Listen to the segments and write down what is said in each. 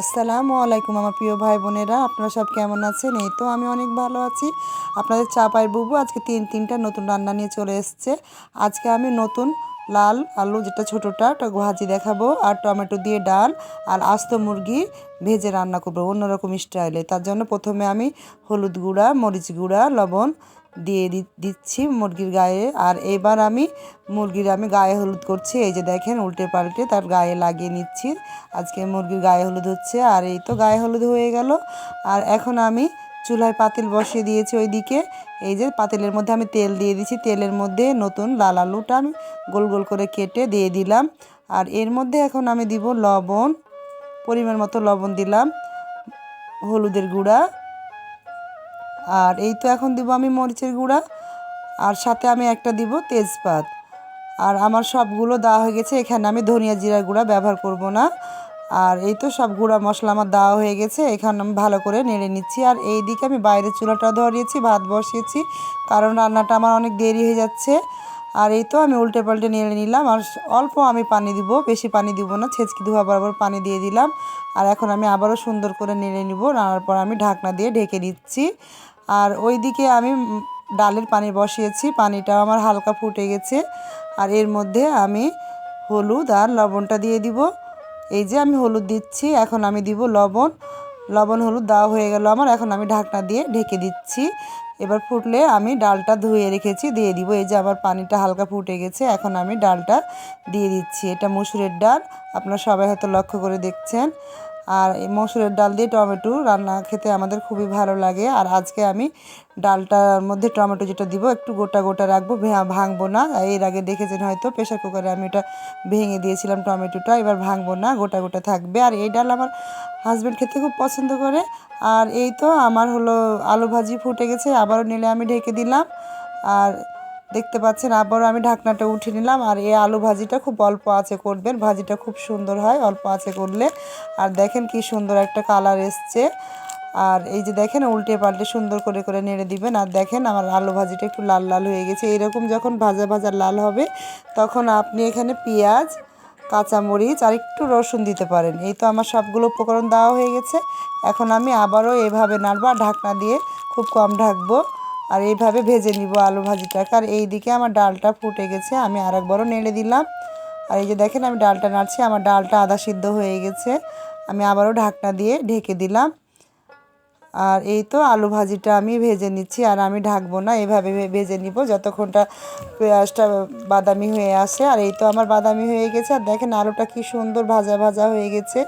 আসসালামু আলাইকুম আমার প্রিয় ভাই বোনেরা, আপনারা সব কেমন আছেন? এই তো আমি অনেক ভালো আছি। আপনাদের চাপায়ের বুবু আজকে তিনটা নতুন রান্না নিয়ে চলে এসেছে। আজকে আমি নতুন লাল আলু, যেটা ছোটোটা, ওটা ভাজি দেখাবো, আর টমেটো দিয়ে ডাল আর আস্ত মুরগি ভেজে রান্না করবো অন্যরকম স্টাইলে। তার জন্য প্রথমে আমি হলুদ গুঁড়া, মরিচ গুঁড়া, লবণ দিয়ে দিচ্ছি মুরগির গায়ে। আর এবার আমি মুরগির গায়ে হলুদ করছি। এই যে দেখেন, উল্টে পাল্টে তার গায়ে লাগিয়ে নিচ্ছি। আজকে মুরগির গায়ে হলুদ হচ্ছে। আর এই তো গায়ে হলুদ হয়ে গেল। আর এখন আমি চুলায় পাতিল বসিয়ে দিয়েছি ওইদিকে। এই যে পাতিলের মধ্যে আমি তেল দিয়ে দিচ্ছি। তেলের মধ্যে নতুন লাল আলুটা আমি গোল গোল করে কেটে দিয়ে দিলাম। আর এর মধ্যে এখন আমি দিব লবণ, পরিমাণ মতো লবণ দিলাম, হলুদের গুঁড়া, আর এই তো এখন দিব আমি মরিচের গুঁড়া, আর সাথে আমি একটা দিব তেজপাত। আর আমার সবগুলো দেওয়া হয়ে গেছে। এখানে আমি ধনিয়া জিরার গুঁড়া ব্যবহার করব না। আর এই তো সব গুঁড়া মশলা আমার দেওয়া হয়ে গেছে। এখানে আমি ভালো করে নেড়ে নিচ্ছি। আর এই দিকে আমি বাইরের চুলাটা ধরিয়েছি, ভাত বসিয়েছি, কারণ রান্নাটা আমার অনেক দেরি হয়ে যাচ্ছে। আর এই তো আমি উল্টে পাল্টে নেড়ে নিলাম। আর অল্প আমি পানি দিব, বেশি পানি দিব না, ছেঁচকি ধোয়া বরাবর পানি দিয়ে দিলাম। আর এখন আমি আবারও সুন্দর করে নেড়ে নিব। রান্নার পর আমি ঢাকনা দিয়ে ঢেকে দিচ্ছি। আর ওই দিকে আমি ডালের পানি বসিয়েছি, পানিটাও আমার হালকা ফুটে গেছে। আর এর মধ্যে আমি হলুদ আর লবণটা দিয়ে দিব। এই যে আমি হলুদ দিচ্ছি, এখন আমি দিব লবণ। লবণ হলুদ দেওয়া হয়ে গেল আমার। এখন আমি ঢাকনা দিয়ে ঢেকে দিচ্ছি। এবার ফুটলে আমি ডালটা ধুয়ে রেখেছি দিয়ে দিব। এই যে আবার পানিটা হালকা ফুটে গেছে, এখন আমি ডালটা দিয়ে দিচ্ছি। এটা মসুরের ডাল, আপনারা সবাই হয়তো লক্ষ্য করে দেখছেন। আর এই মসুরের ডাল দিয়ে টমেটো রান্না খেতে আমাদের খুবই ভালো লাগে। আর আজকে আমি ডালটার মধ্যে টমেটো যেটা দিব একটু গোটা গোটা রাখবো, ভাঙবো না। এর আগে দেখেছেন হয়তো প্রেশার কুকারে আমি এটা ভেঙে দিয়েছিলাম টমেটোটা, এবার ভাঙবো না, গোটা গোটা থাকবে। আর এই ডাল আমার হাজব্যান্ড খেতে খুব পছন্দ করে। আর এই তো আমার হলো আলু ভাজি ফুটে গেছে, আবারও নেড়ে আমি ঢেকে দিলাম। আর দেখতে পাচ্ছেন আবারও আমি ঢাকনাটা উঠিয়ে নিলাম। আর এই আলু ভাজিটা খুব অল্প আঁচে করবেন, ভাজিটা খুব সুন্দর হয় অল্প আঁচে করলে। আর দেখেন কি সুন্দর একটা কালার এসছে। আর এই যে দেখেন, উল্টে পাল্টে সুন্দর করে করে নেড়ে দিবেন। আর দেখেন আমার আলু ভাজিটা একটু লাল লাল হয়ে গেছে। এরকম যখন ভাজা ভাজা লাল হবে, তখন আপনি এখানে পেঁয়াজ, কাঁচামরিচ আর একটু রসুন দিতে পারেন। এই তো আমার সবগুলো উপকরণ দেওয়া হয়ে গেছে। এখন আমি আবারও এভাবে নাড়বো, আর ঢাকনা দিয়ে খুব কম ঢাকবো। আর এইভাবে ভেজে নিব আলু ভাজিটাকে। আর এই দিকে আমার ডালটা ফুটে গেছে, আমি আরেকবারও নেড়ে দিলাম। আর এই যে দেখেন আমি ডালটা নাড়ছি, আমার ডালটা আধা সিদ্ধ হয়ে গেছে। আমি আবারও ঢাকনা দিয়ে ঢেকে দিলাম। আর এই তো আলু ভাজিটা আমি ভেজে নিচ্ছি। আর আমি ঢাকবো না, এভাবে ভেজে নিব যতক্ষণটা পেঁয়াজটা বাদামি হয়ে আসে। আর এই তো আমার বাদামি হয়ে গেছে। আর দেখেন আলুটা কি সুন্দর ভাজা ভাজা হয়ে গেছে।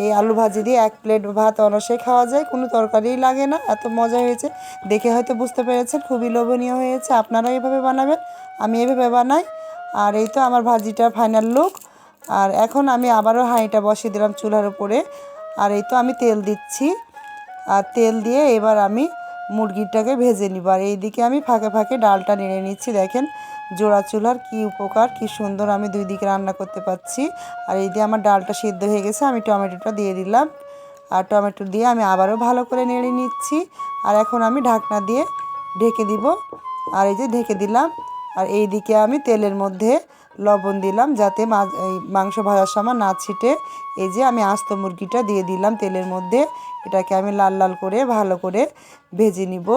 এই আলু ভাজি দিয়ে এক প্লেট ভাত অনায়াসে খাওয়া যায়, কোনো তরকারিই লাগে না, এত মজা হয়েছে। দেখে হয়তো বুঝতে পেরেছেন, খুবই লোভনীয় হয়েছে। আপনারা এভাবে বানাবেন, আমি এভাবে বানাই। আর এই তো আমার ভাজিটা ফাইনাল লুক। আর এখন আমি আবারও হাঁড়িটা বসিয়ে দিলাম চুলার উপরে। আর এই তো আমি তেল দিচ্ছি। আর তেল দিয়ে এবার আমি মুরগিটাকে ভেজে নিব। আর এইদিকে আমি ফাঁকে ফাঁকে ডালটা নেড়ে নিচ্ছি। দেখেন জোড়া চুলার কি উপকার, কি সুন্দর আমি দুই দিকে রান্না করতে পারছি। আর এই দিয়ে আমার ডালটা সিদ্ধ হয়ে গেছে, আমি টমেটোটা দিয়ে দিলাম। আর টমেটো দিয়ে আমি আবারও ভালো করে নেড়ে নিচ্ছি। আর এখন আমি ঢাকনা দিয়ে ঢেকে দিব। আর এই যে ঢেকে দিলাম। আর এই দিকে আমি তেলের মধ্যে লবণ দিলাম, যাতে এই মাংস ভাজার সময় না ছিটে। এই যে আমি আস্ত মুরগিটা দিয়ে দিলাম তেলের মধ্যে। এটাকে আমি লাল লাল করে ভালো করে ভেজে নিব।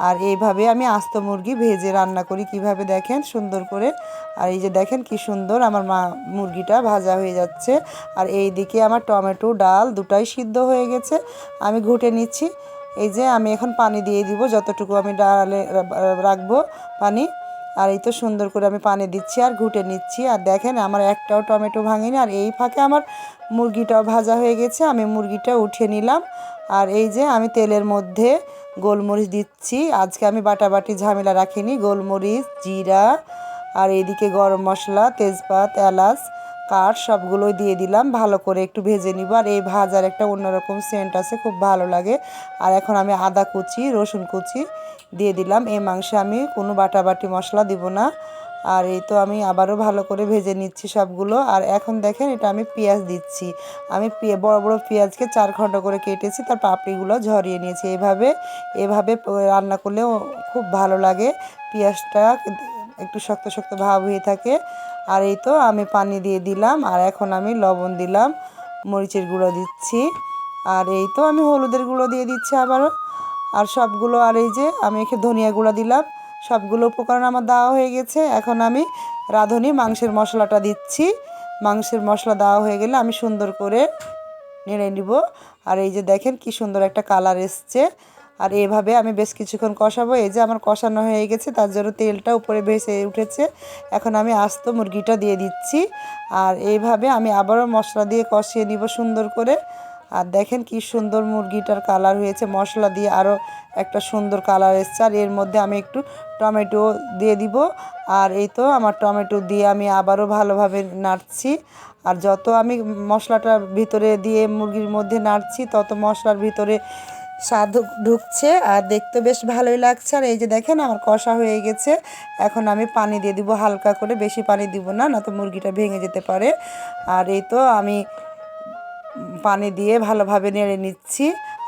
আর এইভাবে আমি আস্ত মুরগি ভেজে রান্না করি, কিভাবে দেখেন সুন্দর করে। আর এই যে দেখেন কি সুন্দর আমার মুরগিটা ভাজা হয়ে যাচ্ছে। আর এই দিকে আমার টমেটো ডাল দুটাই সিদ্ধ হয়ে গেছে, আমি ঘুটে নিচ্ছি। এই যে আমি এখন পানি দিয়ে দিব, যতটুকু আমি ডালে রাখবো পানি। আর এই তো সুন্দর করে আমি পানি দিচ্ছি আর ঘুটে নিচ্ছি। আর দেখেন আমার একটাও টমেটো ভাঙেনি। আর এই ফাঁকে আমার মুরগিটাও ভাজা হয়ে গেছে, আমি মুরগিটা উঠিয়ে নিলাম। আর এই যে আমি তেলের মধ্যে গোলমরিচ দিচ্ছি। আজকে আমি বাটাবাটি ঝামেলা রাখিনি, গোলমরিচ, জিরা, আর এইদিকে গরম মশলা, তেজপাত, এলাচ, কাঠ সবগুলোই দিয়ে দিলাম। ভালো করে একটু ভেজে নিব। আর এই ভাজার একটা অন্যরকম সেন্ট আছে, খুব ভালো লাগে। আর এখন আমি আদা কুচি, রসুন কুচি দিয়ে দিলাম। এই মাংসে আমি কোনো বাটাবাটি মশলা দিব না। আর এই তো আমি আবারও ভালো করে ভেজে নিচ্ছি সবগুলো। আর এখন দেখেন এটা আমি পেঁয়াজ দিচ্ছি। আমি বড় বড় পেঁয়াজকে 4 খণ্ড করে কেটেছি, তার পাপড়িগুলো ঝরিয়ে নিয়েছি। এভাবে এভাবে রান্না করলেও খুব ভালো লাগে, পেঁয়াজটা একটু শক্ত শক্ত ভাব হয়ে থাকে। আর এই তো আমি পানি দিয়ে দিলাম। আর এখন আমি লবণ দিলাম, মরিচের গুঁড়ো দিচ্ছি। আর এই তো আমি হলুদের গুঁড়ো দিয়ে দিচ্ছি আবারও, আর সবগুলো, আর এই যে আমি এখানে ধনিয়া গুঁড়ো দিলাম। সবগুলো উপকরণ আমার দেওয়া হয়ে গেছে। এখন আমি রাঁধুনি মাংসের মশলাটা দিচ্ছি। মাংসের মশলা দেওয়া হয়ে গেলে আমি সুন্দর করে নেড়ে নিব। আর এই যে দেখেন কি সুন্দর একটা কালার এসছে। আর এইভাবে আমি বেশ কিছুক্ষণ কষাবো। এই যে আমার কষানো হয়ে গেছে, তার জন্য তেলটা উপরে ভেসে উঠেছে। এখন আমি আস্ত মুরগিটা দিয়ে দিচ্ছি। আর এইভাবে আমি আবারও মশলা দিয়ে কষিয়ে নিব সুন্দর করে। আর দেখেন কি সুন্দর মুরগিটার কালার হয়েছে, মশলা দিয়ে আরও একটা সুন্দর কালার এসছে। আর এর মধ্যে আমি একটু টমেটো দিয়ে দিব। আর এই তো আমার টমেটো দিয়ে আমি আবারও ভালোভাবে নাড়ছি। আর যত আমি মশলাটার ভিতরে দিয়ে মুরগির মধ্যে নাড়ছি, তত মশলার ভিতরে স্বাদ ঢুকছে আর দেখতে বেশ ভালোই লাগছে। আর এই যে দেখেন আমার কষা হয়ে গেছে। এখন আমি পানি দিয়ে দিব হালকা করে, বেশি পানি দিব না, না তো মুরগিটা ভেঙে যেতে পারে। আর এই তো আমি পানি দিয়ে ভালোভাবে নেড়ে নিচ্ছি।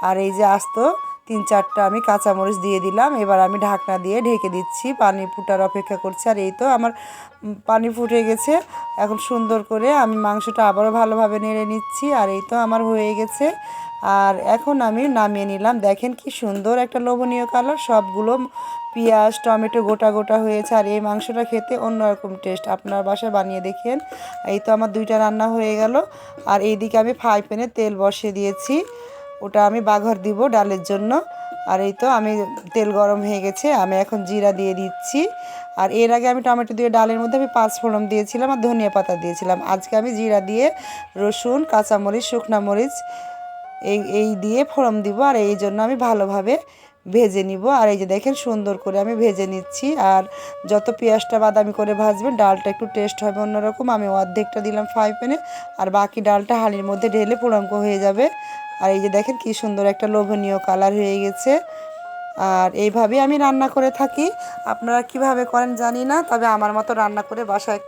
আর এই যে আস্ত 3-4টা আমি কাঁচামরিচ দিয়ে দিলাম। এবার আমি ঢাকনা দিয়ে ঢেকে দিচ্ছি, পানি ফুটার অপেক্ষা করছি। আর এই তো আমার পানি ফুটে গেছে। এখন সুন্দর করে আমি মাংসটা আবারও ভালোভাবে নেড়ে নিচ্ছি। আর এই তো আমার হয়ে গেছে। আর এখন আমি নামিয়ে নিলাম। দেখেন কি সুন্দর একটা লোভনীয় কালার, সবগুলো পেঁয়াজ টমেটো গোটা গোটা হয়েছে। আর এই মাংসটা খেতে অন্যরকম টেস্ট, আপনার বাসায় বানিয়ে দেখেন। এই তো আমার 2টা রান্না হয়ে গেল। আর এইদিকে আমি ফ্রাই প্যানে তেল বসিয়ে দিয়েছি, ওটা আমি বাঘর দিব ডালের জন্য। আর এই তো আমি তেল গরম হয়ে গেছে, আমি এখন জিরা দিয়ে দিচ্ছি। আর এর আগে আমি টমেটো দিয়ে ডালের মধ্যে আমি 5 ফোড়ন দিয়েছিলাম আর ধনিয়া পাতা দিয়েছিলাম। আজকে আমি জিরা দিয়ে রসুন কাঁচামরিচ শুকনা মরিচ এই দিয়ে ফোড়ন দিব। আর এই জন্য আমি ভালোভাবে ভেজে নিব। আর এই যে দেখেন সুন্দর করে আমি ভেজে নিচ্ছি। আর যত পেঁয়াজটা বাদামি করে ভাজবেন, ডালটা একটু টেস্ট হবে অন্যরকম। আমি অর্ধেকটা দিলাম ফ্রাই প্যানে, আর বাকি ডালটা হাঁড়ির মধ্যে ঢেলে পোড়াঙ্ক হয়ে যাবে। আর এই যে দেখেন কি সুন্দর একটা লোভনীয় কালার হয়ে গেছে। আর এইভাবেই আমি রান্না করে থাকি। আপনারা কিভাবে করেন জানি না, তবে আমার মতো রান্না করে বাসায়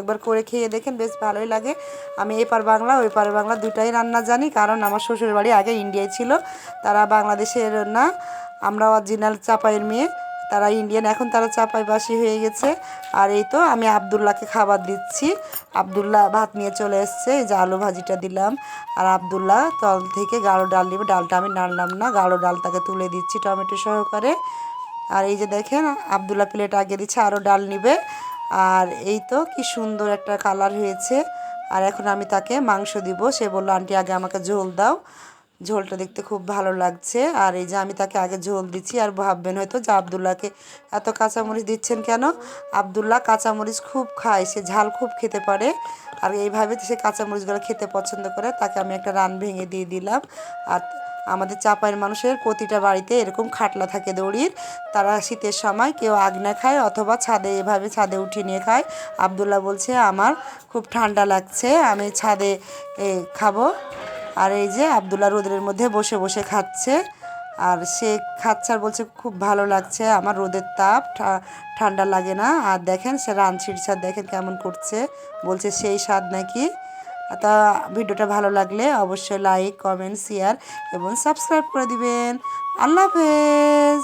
একবার করে খেয়ে দেখেন, বেশ ভালোই লাগে। আমি এপার বাংলা ওই পার বাংলা দুটাই রান্না জানি, কারণ আমার শ্বশুর বাড়ি আগে ইন্ডিয়ায় ছিল, তারা বাংলাদেশের না। আমরা অরিজিনাল চাপাইয়ের মেয়ে, তারা ইন্ডিয়ান, এখন তারা চাপাইবাসী হয়ে গেছে। আর এই তো আমি আবদুল্লাহকে খাবার দিচ্ছি। আবদুল্লাহ ভাত নিয়ে চলে এসছে, এই যে আলু ভাজিটা দিলাম। আর আবদুল্লাহ তল থেকে গাঢ় ডাল নিবে, ডালটা আমি নাড়লাম না, গাঢ় ডাল তাকে তুলে দিচ্ছি টমেটো সহকারে। আর এই যে দেখেন আবদুল্লাহ প্লেট আগে দিচ্ছে, আরও ডাল নিবে। আর এই তো কি সুন্দর একটা কালার হয়েছে। আর এখন আমি তাকে মাংস দিব। সে বলল আন্টি আগে আমাকে ঝোল দাও, ঝোলটা দেখতে খুব ভালো লাগছে। আর এই যে আমি তাকে আগে ঝোল দিচ্ছি। আর ভাববেন হয়তো যে আবদুল্লাহকে এত কাঁচামরিচ দিচ্ছেন কেন। আবদুল্লাহ কাঁচামরিচ খুব খায়, সে ঝাল খুব খেতে পারে। আর এইভাবে সে কাঁচামরিচগুলো খেতে পছন্দ করে। তাকে আমি একটা রান ভেঙে দিয়ে দিলাম। আর আমাদের চাপাইয়ের মানুষের প্রতিটা বাড়িতে এরকম খাটলা থাকে দড়ির, তারা শীতের সময় কেউ আগনা খায় অথবা ছাদে, এভাবে ছাদে উঠিয়ে নিয়ে খায়। আবদুল্লাহ বলছে আমার খুব ঠান্ডা লাগছে, আমি ছাদে খাবো। আর এই যে আবদুল্লাহ রোদের মধ্যে বসে বসে খাচ্ছে। আর সে খাচ্ছে আর বলছে খুব ভালো লাগছে, আমার রোদের তাপ ঠান্ডা লাগে না। আর দেখেন সে রানছির স্বাদ দেখেন কেমন করছে, বলছে সেই স্বাদ নাকি। তা ভিডিওটা ভালো লাগলে অবশ্যই লাইক কমেন্ট শেয়ার এবং সাবস্ক্রাইব করে দিবেন। আল্লাহ হাফেজ।